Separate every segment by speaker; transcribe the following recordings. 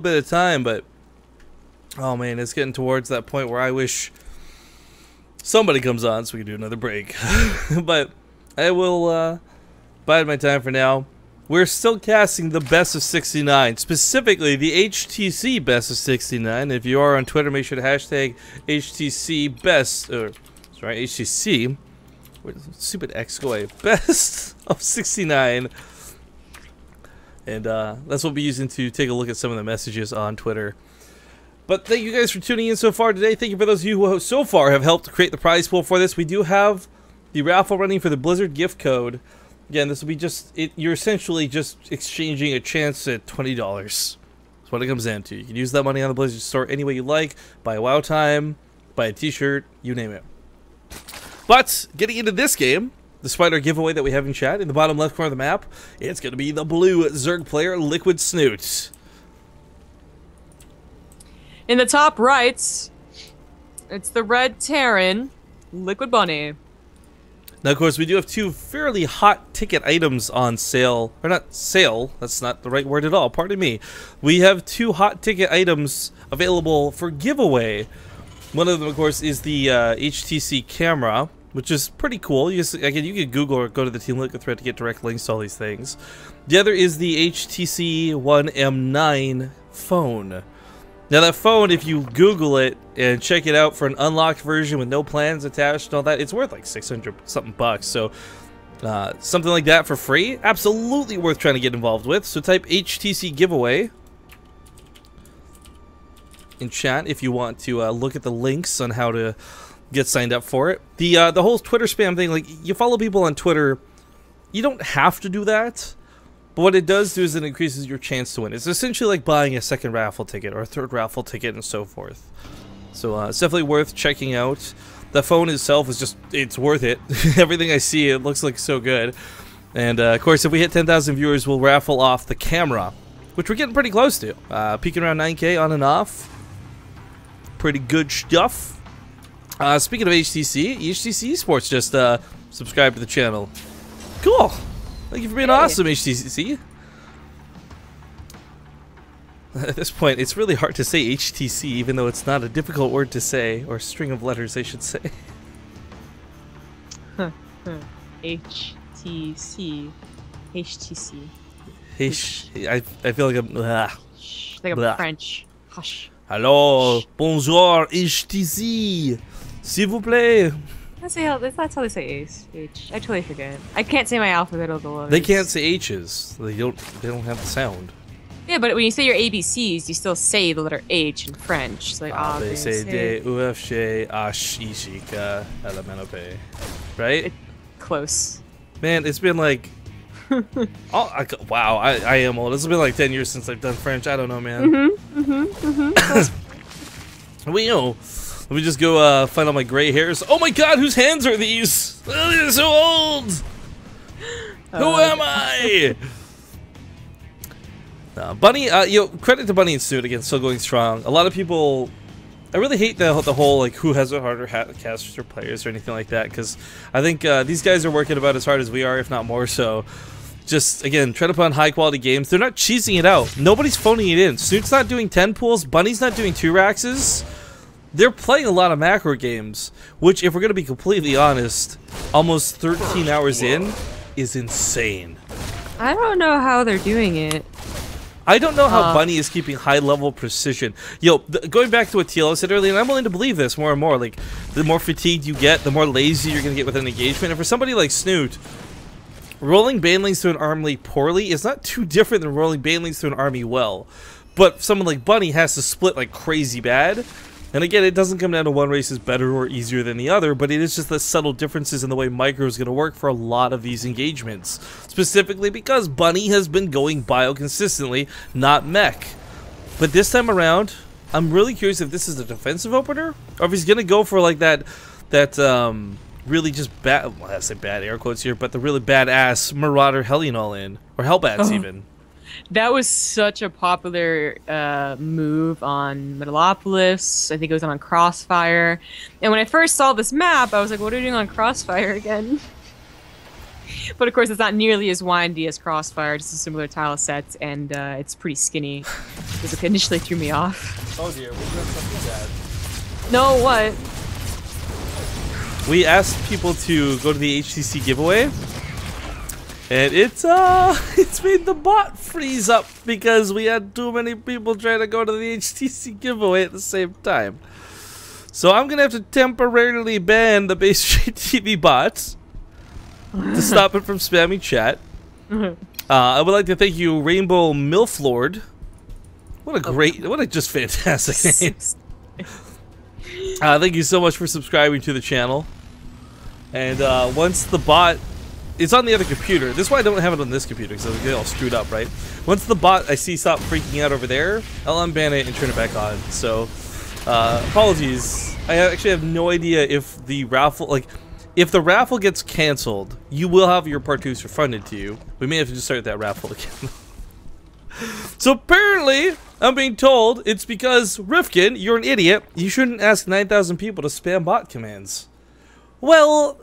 Speaker 1: bit of time, but oh man, it's getting towards that point where I wish somebody comes on so we can do another break. But I will bide my time for now. We're still casting the best of 69, specifically the HTC best of 69. If you are on Twitter, make sure to hashtag HTC best, or sorry, HTC. Where does stupid X go away? Best of 69. And that's what we'll be using to take a look at some of the messages on Twitter. But thank you guys for tuning in so far today. Thank you for those of you who so far have helped create the prize pool for this. We do have the raffle running for the Blizzard gift code. Again, this will be just, you're essentially just exchanging a chance at $20. That's what it comes down to. You can use that money on the Blizzard store any way you like. Buy a WoW time, buy a t-shirt, you name it. But getting into this game, despite our giveaway that we have in chat, in the bottom left corner of the map, it's going to be the blue Zerg player, Liquid Snoot.
Speaker 2: In the top right, it's the red Terran, Liquid Bunny.
Speaker 1: Now, of course, we do have two fairly hot ticket items on sale. Or not sale, that's not the right word at all, pardon me. We have two hot ticket items available for giveaway. One of them, of course, is the HTC camera, which is pretty cool. You can Google or go to the Team Liquid thread to get direct links to all these things. The other is the HTC One M9 phone. Now that phone, if you Google it and check it out for an unlocked version with no plans attached and all that, it's worth like 600 something bucks. So something like that for free, absolutely worth trying to get involved with. So type HTC giveaway in chat if you want to look at the links on how to get signed up for it. The whole Twitter spam thing, like, you follow people on Twitter, you don't have to do that, but what it does do is it increases your chance to win. It's essentially like buying a second raffle ticket or a third raffle ticket and so forth. So it's definitely worth checking out. The phone itself is just, it's worth it. Everything I see, it looks like so good. And of course, if we hit 10,000 viewers, we'll raffle off the camera, which we're getting pretty close to. Peaking around 9K on and off. Pretty good stuff. Speaking of HTC Esports just subscribed to the channel. Cool. Thank you for being awesome, HTC. At this point, it's really hard to say HTC, even though it's not a difficult word to say, or string of letters, I should say.
Speaker 2: HTC. HTC.
Speaker 1: I feel like I'm...
Speaker 2: Like a French. Hush.
Speaker 1: Hello, bonjour, HTC. S'il vous plaît.
Speaker 2: That's how they say H. I totally forget. I can't say my alphabet of the letters.
Speaker 1: They can't say H's. They don't have the sound.
Speaker 2: Yeah, but when you say your ABCs, you still say the letter H in French. It's like
Speaker 1: A, B, C, D, U, F, G, H, I, J, K, L, M, N, O, P. Right?
Speaker 2: Close.
Speaker 1: Man, it's been like... wow, I am old. It's been like 10 years since I've done French. I don't know, man. Well, you know, let me just go find all my gray hairs. Oh my god, whose hands are these? Oh, they're so old! Who am I? Bunny, credit to Bunny and Snoot, again, still going strong. A lot of people... I really hate the whole, like, who has a harder casters or players or anything like that, because I think these guys are working about as hard as we are, if not more so. Just, again, try to put on high-quality games. They're not cheesing it out. Nobody's phoning it in. Snoot's not doing 10 pools. Bunny's not doing 2 Raxes. They're playing a lot of macro games, which, if we're going to be completely honest, almost 13 hours in is insane.
Speaker 2: I don't know how they're doing it.
Speaker 1: I don't know how Bunny is keeping high-level precision. Yo, going back to what TLO said earlier, and I'm willing to believe this more and more, like, the more fatigued you get, the more lazy you're going to get with an engagement. And for somebody like Snoot, rolling banelings through an army poorly is not too different than rolling banelings through an army well. But someone like Bunny has to split like crazy bad. And again, it doesn't come down to one race is better or easier than the other, but it is just the subtle differences in the way micro is going to work for a lot of these engagements. Specifically because Bunny has been going bio consistently, not mech. But this time around, I'm really curious if this is a defensive opener, or if he's going to go for like that really just bad, well, I say bad air quotes here, but the really badass Marauder Hellion all-in, or Hellbats even.
Speaker 2: That was such a popular move on Metalopolis. I think it was on Crossfire. And when I first saw this map, I was like, what are you doing on Crossfire again? But of course, it's not nearly as windy as Crossfire, just a similar tile set, and it's pretty skinny. Because it initially threw me off.
Speaker 1: Oh dear, we're doing something bad.
Speaker 2: No, what?
Speaker 1: We asked people to go to the HTC giveaway, and it's made the bot freeze up because we had too many people trying to go to the HTC giveaway at the same time. So I'm gonna have to temporarily ban the Base Street TV bot to stop it from spamming chat. I would like to thank you, Rainbow Milflord. What a just fantastic name. Thank you so much for subscribing to the channel. And once the bot, it's on the other computer. This is why I don't have it on this computer, because it'll get all screwed up, right? Once the bot I see stop freaking out over there, I'll unban it and turn it back on. So apologies. I actually have no idea if the raffle, like, if the raffle gets canceled, you will have your part 2s refunded to you. We may have to just start that raffle again. So apparently, I'm being told it's because, Rifkin, you're an idiot. You shouldn't ask 9,000 people to spam bot commands. Well,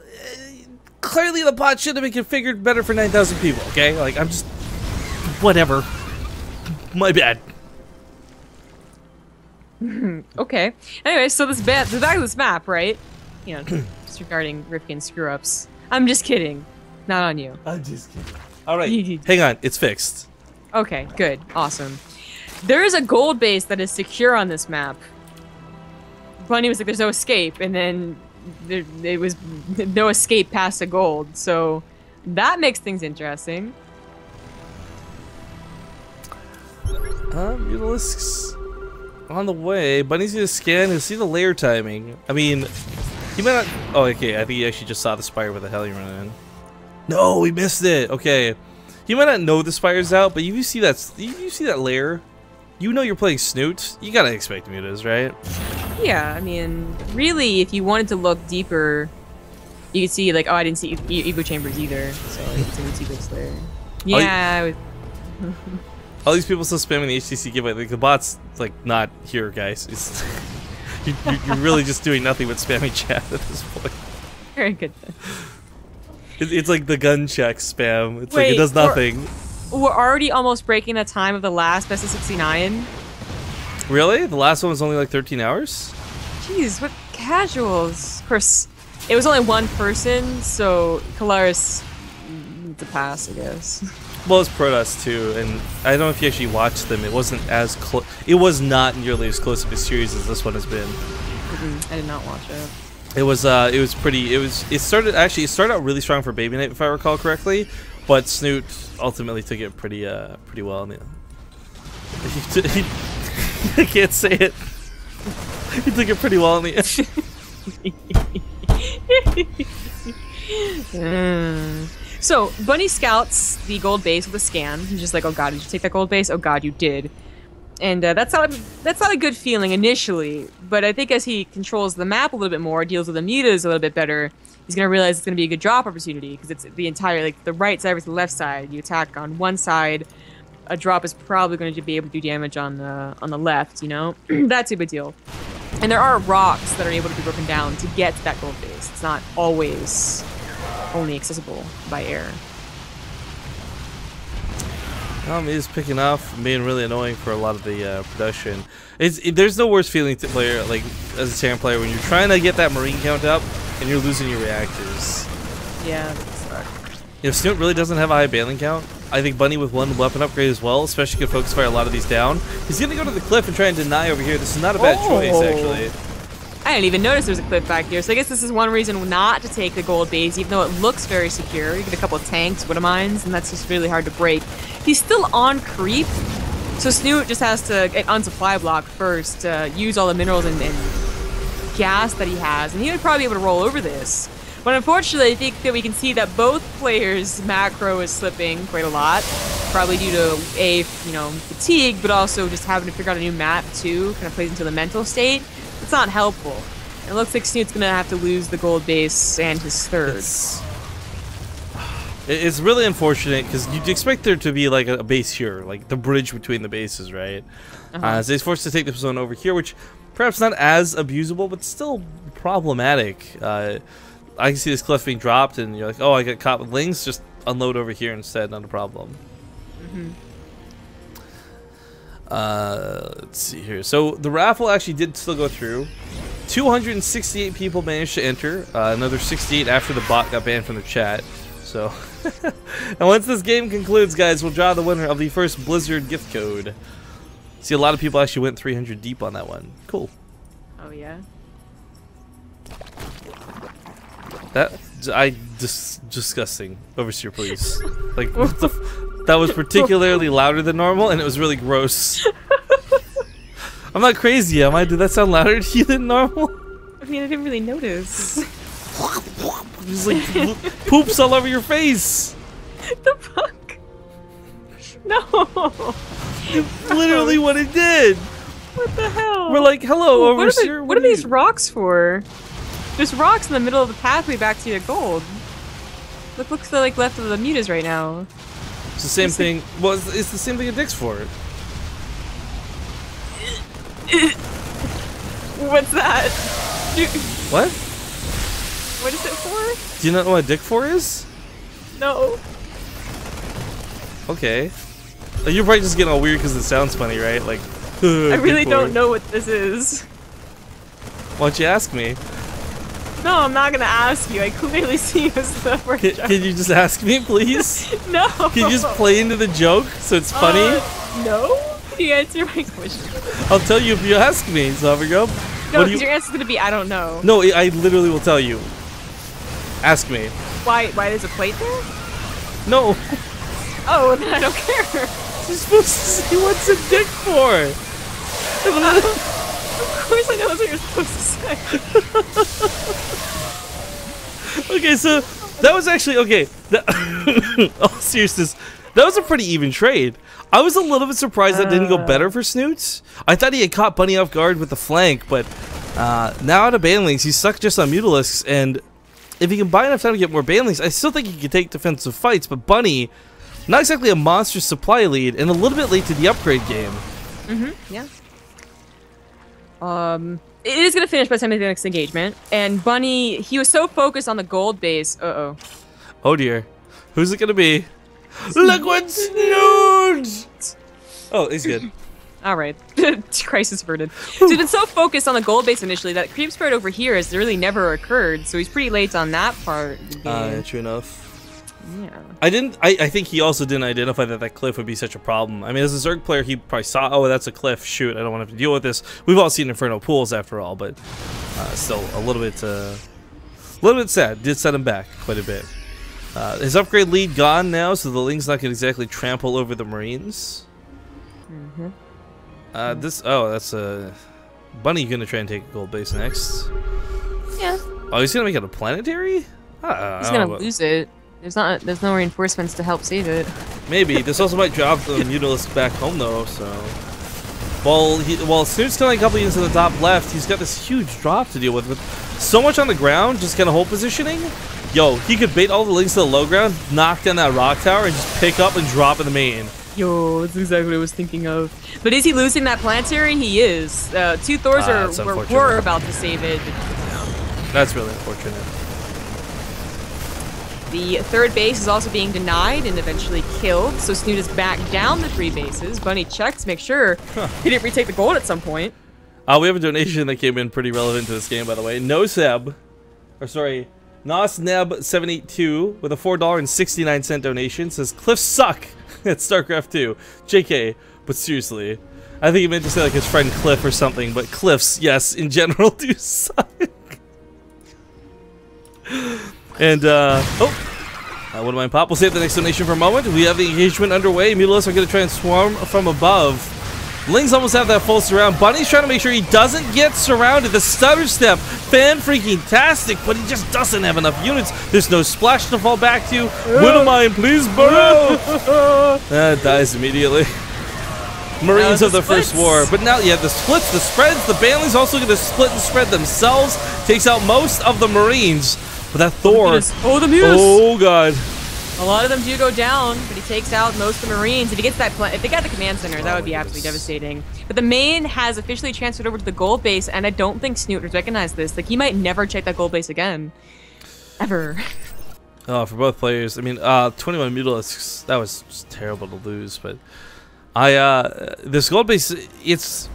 Speaker 1: clearly the bot should have been configured better for 9,000 people, okay? Like, I'm just... whatever. My bad.
Speaker 2: Okay. Anyway, so the back of this map, right? You know, just regarding Rifkin's screw-ups. I'm just kidding. Not on you.
Speaker 1: I'm just kidding. Alright, hang on. It's fixed.
Speaker 2: Okay, good. Awesome. There is a gold base that is secure on this map. Bunny was like, there's no escape, and then there was no escape past the gold, so that makes things interesting.
Speaker 1: Mutalisks on the way. Bunny's gonna scan and see the layer timing. I mean, he might not... oh, okay, I think he actually just saw the spire with the hell you running in. No, we missed it. Okay. You might not know the spire's out, but you see that layer, you know you're playing Snoot. You gotta expect mutas, right?
Speaker 2: Yeah, I mean, really, if you wanted to look deeper, you could see, like, oh, I didn't see Evo Chambers either, so I didn't see this layer. Yeah.
Speaker 1: All these people still spamming the HTC giveaway. Like, the bot's, like, not here, guys. It's, you're really just doing nothing but spamming chat at this point.
Speaker 2: Very good.
Speaker 1: It's like the gun check spam. It's like it does nothing.
Speaker 2: We're already almost breaking the time of the last Best of 69.
Speaker 1: Really? The last one was only like 13 hours?
Speaker 2: Jeez, what casuals. Of course, it was only one person, so Kalaris needs a pass, I guess.
Speaker 1: Well, it's Protoss too, and I don't know if you actually watched them. It wasn't as close. It was not nearly as close of a series as this one has been.
Speaker 2: I did not watch it.
Speaker 1: It was pretty. It started out really strong for Baby Knight, if I recall correctly, but Snoot ultimately took it pretty well. I can't say it. He took it pretty well in the
Speaker 2: end. So Bunny scouts the gold base with a scan. He's just like, "Oh God, did you take that gold base? Oh God, you did." And that's not a good feeling initially, but I think as he controls the map a little bit more, deals with the mutas a little bit better, he's gonna realize it's gonna be a good drop opportunity because it's the entire, like, the right side versus the left side. You attack on one side, a drop is probably going to be able to do damage on the left. You know, that's a big deal. And there are rocks that are able to be broken down to get to that gold base. It's not always only accessible by air.
Speaker 1: It is picking off and being really annoying for a lot of the production. There's no worse feeling to play, like, as a Terran player when you're trying to get that Marine count up and you're losing your reactors.
Speaker 2: Yeah, that sucks.
Speaker 1: If Snoot really doesn't have a high bailing count, I think Bunny with one weapon upgrade as well, especially could focus fire a lot of these down. He's gonna go to the cliff and try and deny over here. This is not a bad choice, actually.
Speaker 2: I didn't even notice there's a cliff back here, so I guess this is one reason not to take the gold base, even though it looks very secure. You get a couple of tanks, Widow Mines, and that's just really hard to break. He's still on creep, so Snoot just has to get unsupply block first, use all the minerals and gas that he has, and he would probably be able to roll over this. But unfortunately, I think that we can see that both players' macro is slipping quite a lot, probably due to fatigue, but also just having to figure out a new map too, kind of plays into the mental state. It's not helpful. It looks like Snoot's gonna have to lose the gold base and his third.
Speaker 1: It's really unfortunate because you'd expect there to be like a base here, like the bridge between the bases, right? So he's forced to take the zone over here, which perhaps not as abusable, but still problematic. I can see this cliff being dropped, and you're like, oh, I got caught with lings. Just unload over here instead, not a problem. Let's see here. So the raffle actually did still go through. 268 people managed to enter. Another 68 after the bot got banned from the chat. So, and once this game concludes, guys, we'll draw the winner of the first Blizzard gift code. See, a lot of people actually went 300 deep on that one. Cool.
Speaker 2: Oh yeah.
Speaker 1: Disgusting. Overseer, please. Like, what the that was particularly louder than normal, and it was really gross. I'm not crazy, am I? Did that sound louder to you than normal?
Speaker 2: I mean, I didn't really notice.
Speaker 1: Just like poops all over your face.
Speaker 2: The fuck? No.
Speaker 1: Literally what it did.
Speaker 2: What the hell?
Speaker 1: We're like, hello, Overseer.
Speaker 2: What are these rocks for? There's rocks in the middle of the pathway back to your gold. Look to the like left of the mutas right now.
Speaker 1: It's the same thing. Well, it's the same thing it digs for.
Speaker 2: What's that?
Speaker 1: What?
Speaker 2: What is it for?
Speaker 1: Do you not know what a dick for is?
Speaker 2: No.
Speaker 1: Okay. You're probably just getting all weird because it sounds funny, right? Like,
Speaker 2: I really don't know what this is.
Speaker 1: Why don't you ask me?
Speaker 2: No, I'm not gonna ask you. I clearly see as the first joke.
Speaker 1: Can you just ask me, please?
Speaker 2: No.
Speaker 1: Can you just play into the joke so it's funny?
Speaker 2: No. Can you answer my question?
Speaker 1: I'll tell you if you ask me, Sovergo.
Speaker 2: No, because your answer's gonna be I don't know.
Speaker 1: No, I literally will tell you. Ask me.
Speaker 2: Why there's a plate there?
Speaker 1: No.
Speaker 2: Oh, then I don't care.
Speaker 1: You're supposed to say what's a dick for.
Speaker 2: Of course I know that's what you're supposed to say.
Speaker 1: Okay, so that was actually okay. All seriousness, that was a pretty even trade. I was a little bit surprised that didn't go better for Snoots. I thought he had caught Bunny off guard with the flank, but now out of banlings, he's stuck just on Mutalisks, and if he can buy enough time to get more banlings, I still think he can take defensive fights, but Bunny, not exactly a monster supply lead, and a little bit late to the upgrade game.
Speaker 2: Yeah. It is gonna finish by the time of the next engagement, and Bunny, he was so focused on the gold base.
Speaker 1: Oh dear, who's it gonna be? Liquid Snoot! Oh, he's good.
Speaker 2: All right, crisis averted. So he's been so focused on the gold base initially that creep spread over here has really never occurred. So he's pretty late on that part of the game.
Speaker 1: True enough.
Speaker 2: Yeah.
Speaker 1: I think he also didn't identify that cliff would be such a problem. I mean, as a Zerg player, he probably saw, oh, that's a cliff. Shoot, I don't want to have to deal with this. We've all seen Inferno pools after all, but still a little bit sad. Did set him back quite a bit. His upgrade lead gone now, so the Ling's not going to exactly trample over the Marines. That's a Bunny going to try and take a gold base next.
Speaker 2: Yeah.
Speaker 1: Oh, he's going to make it a planetary?
Speaker 2: He's going to lose it. There's no reinforcements to help save it.
Speaker 1: Maybe. This also might drop the Mutalisk back home though, so while Snoot's killing a couple units in the top left, he's got this huge drop to deal with so much on the ground, just kind of hold positioning. Yo, he could bait all the links to the low ground, knock down that rock tower, and just pick up and drop in the main.
Speaker 2: Yo, that's exactly what I was thinking of. But is he losing that planetary? He is. Two Thors were about to save it.
Speaker 1: That's really unfortunate.
Speaker 2: The third base is also being denied and eventually killed, so Snoot is back down the 3 bases. Bunny checks to make sure he didn't retake the gold at some point.
Speaker 1: We have a donation that came in pretty relevant to this game, by the way. Nosneb Nosneb782 with a $4.69 donation says, Cliffs suck at StarCraft 2. JK, but seriously. I think he meant to say like his friend Cliff or something, but cliffs, yes, in general do suck. And, wouldn't mind pop. We'll save the next donation for a moment. We have the engagement underway. Mutalisks are going to try and swarm from above. Lings almost have that full surround. Bunny's trying to make sure he doesn't get surrounded. The stutter step, fan-freaking-tastic, but he just doesn't have enough units. There's no splash to fall back to. Wouldn't mind, please, burrow! Dies immediately. Marines of the first war. But now, yeah, the splits, the spreads, the Banlings also going to split and spread themselves. Takes out most of the Marines. But that Thor.
Speaker 2: Oh, the Mutas.
Speaker 1: Oh, God.
Speaker 2: A lot of them do go down, but he takes out most of the Marines. If he gets that, if they got the command center, that would be absolutely devastating. But the main has officially transferred over to the gold base, and I don't think Snoot has recognized this. Like, he might never check that gold base again. ever.
Speaker 1: Oh, for both players. I mean, 21 Mutalisks, that was just terrible to lose, but this gold base, it's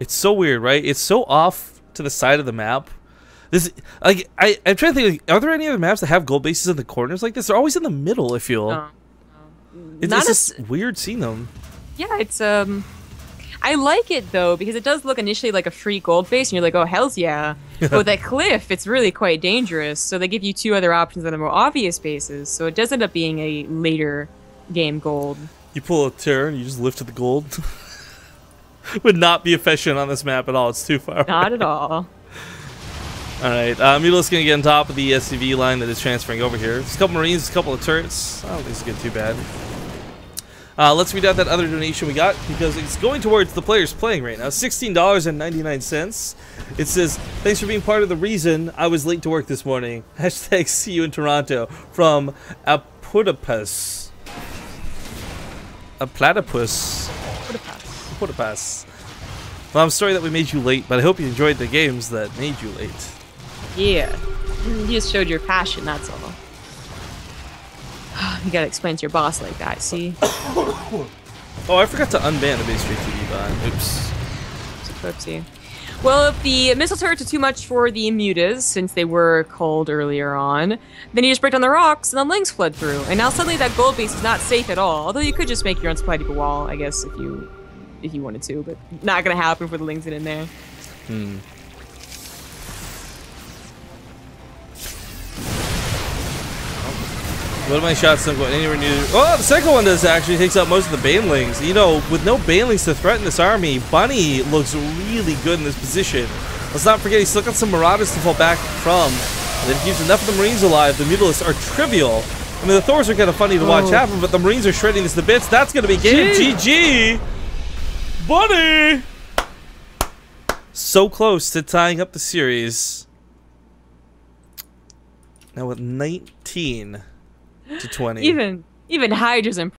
Speaker 1: so weird, right? It's so off to the side of the map. This, like, I'm trying to think, like, are there any other maps that have gold bases in the corners like this? They're always in the middle, I feel.
Speaker 2: No.
Speaker 1: It's just weird seeing them.
Speaker 2: Yeah, it's I like it though because it does look initially like a free gold base, and you're like, oh hells yeah. But with that cliff, it's really quite dangerous. So they give you 2 other options that are more obvious bases. So it does end up being a later game gold.
Speaker 1: You pull a Terran, you just lift to the gold. Would not be efficient on this map at all. It's too far.
Speaker 2: Not at all.
Speaker 1: All right, Mutalisk gonna get on top of the SCV line that is transferring over here. There's a couple Marines, a couple of turrets. I don't think it's getting too bad. Let's read out that other donation we got because it's going towards the players playing right now. $16.99. It says, thanks for being part of the reason I was late to work this morning. Hashtag see you in Toronto from a platypus. A platypus. Platypus. Well, I'm sorry that we made you late, but I hope you enjoyed the games that made you late.
Speaker 2: Yeah. You just showed your passion, that's all. You gotta explain to your boss like that, see?
Speaker 1: Oh, I forgot to unban the base street TV button. Oops.
Speaker 2: It's a whoopsie. Well, if the missile turrets are too much for the mutas, since they were cold earlier on, then you just break down the rocks and the links flood through. And now suddenly that gold base is not safe at all. Although you could just make your own supply depot wall, I guess, if you wanted to, but not gonna happen for the links in there.
Speaker 1: One of my shots don't go anywhere near. Oh, the second one does actually takes out most of the Banelings. You know, with no Banelings to threaten this army, Bunny looks really good in this position. Let's not forget he's still got some Marauders to fall back from. And if he keeps enough of the Marines alive, the Mutalisks are trivial. I mean, the Thors are kind of funny to watch happen, but the Marines are shredding this to bits. That's going to be game. GG! Bunny! So close to tying up the series. Now with 19 to 20.
Speaker 2: Even Hydra's impressive.